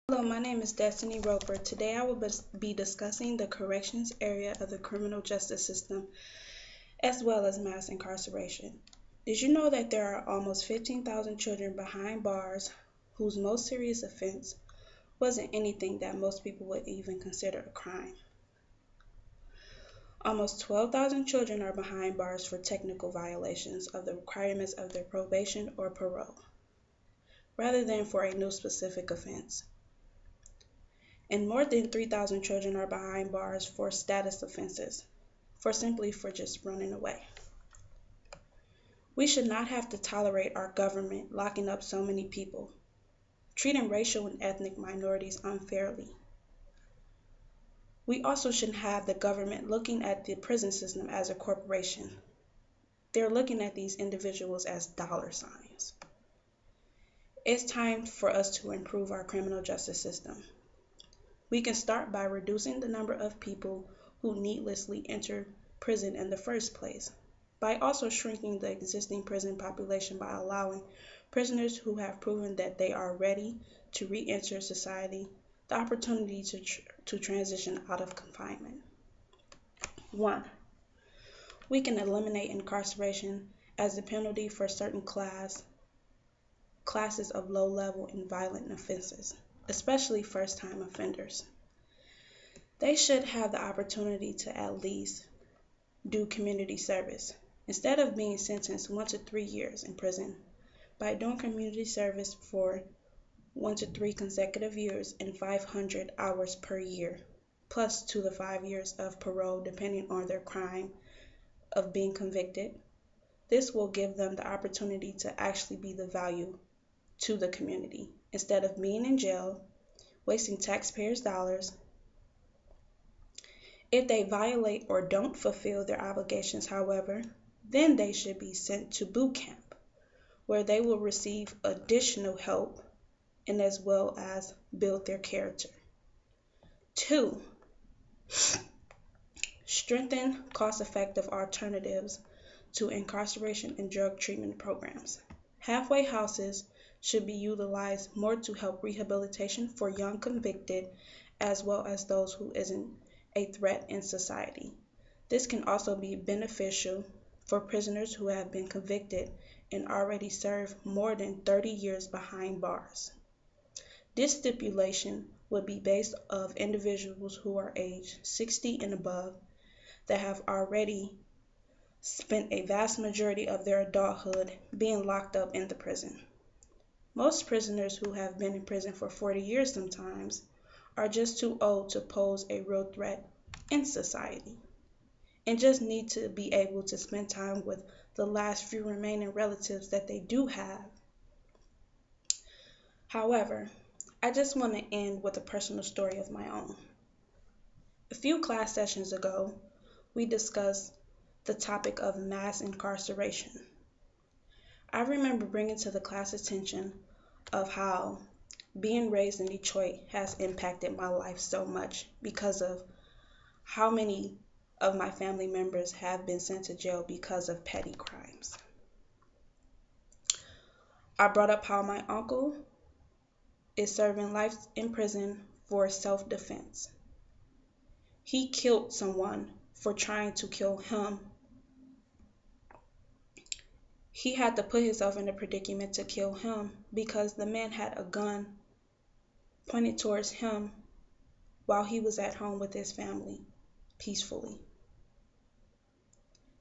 Hello, my name is Destinee Roper. Today I will be discussing the corrections area of the criminal justice system as well as mass incarceration. Did you know that there are almost 15,000 children behind bars whose most serious offense wasn't anything that most people would even consider a crime? Almost 12,000 children are behind bars for technical violations of the requirements of their probation or parole, rather than for a new specific offense. And more than 3,000 children are behind bars for status offenses, for just running away. We should not have to tolerate our government locking up so many people, treating racial and ethnic minorities unfairly. We also shouldn't have the government looking at the prison system as a corporation. They're looking at these individuals as dollar signs. It's time for us to improve our criminal justice system. We can start by reducing the number of people who needlessly enter prison in the first place, by also shrinking the existing prison population by allowing prisoners who have proven that they are ready to re-enter society the opportunity to transition out of confinement. 1. We can eliminate incarceration as the penalty for certain classes of low-level and violent offenses, especially first-time offenders. They should have the opportunity to at least do community service, instead of being sentenced 1 to 3 years in prison. By doing community service for 1 to 3 consecutive years and 500 hours per year, plus 2 to 5 years of parole depending on their crime of being convicted, this will give them the opportunity to actually be the value to the community, instead of being in jail, wasting taxpayers' dollars. If they violate or don't fulfill their obligations, however, then they should be sent to boot camp, where they will receive additional help and as well as build their character. 2. Strengthen cost-effective alternatives to incarceration and drug treatment programs. Halfway houses should be utilized more to help rehabilitation for young convicted as well as those who isn't a threat in society. This can also be beneficial for prisoners who have been convicted and already served more than 30 years behind bars. This stipulation would be based of individuals who are aged 60 and above that have already spent a vast majority of their adulthood being locked up in the prison. Most prisoners who have been in prison for 40 years sometimes are just too old to pose a real threat in society and just need to be able to spend time with the last few remaining relatives that they do have. However, I just want to end with a personal story of my own. A few class sessions ago, we discussed the topic of mass incarceration. I remember bringing to the class attention of how being raised in Detroit has impacted my life so much because of how many of my family members have been sent to jail because of petty crimes. I brought up how my uncle is serving life in prison for self-defense. He killed someone for trying to kill him. He had to put himself in a predicament to kill him because the man had a gun pointed towards him while he was at home with his family peacefully.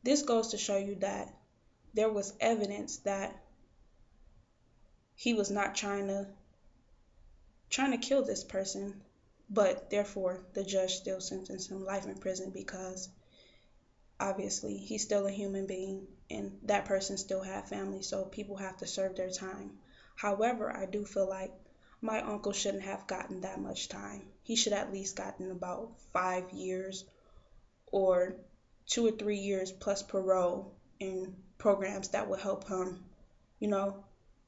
This goes to show you that there was evidence that he was not trying to kill this person, but therefore the judge still sentenced him life in prison because obviously he's still a human being and that person still have family, so people have to serve their time. However, I do feel like my uncle shouldn't have gotten that much time. He should at least gotten about 5 years or 2 or 3 years plus parole and programs that would help him,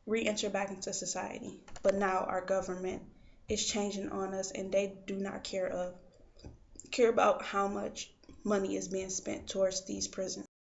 re-enter back into society. But now our government is changing on us and they do not care about how much money is being spent towards these prisons.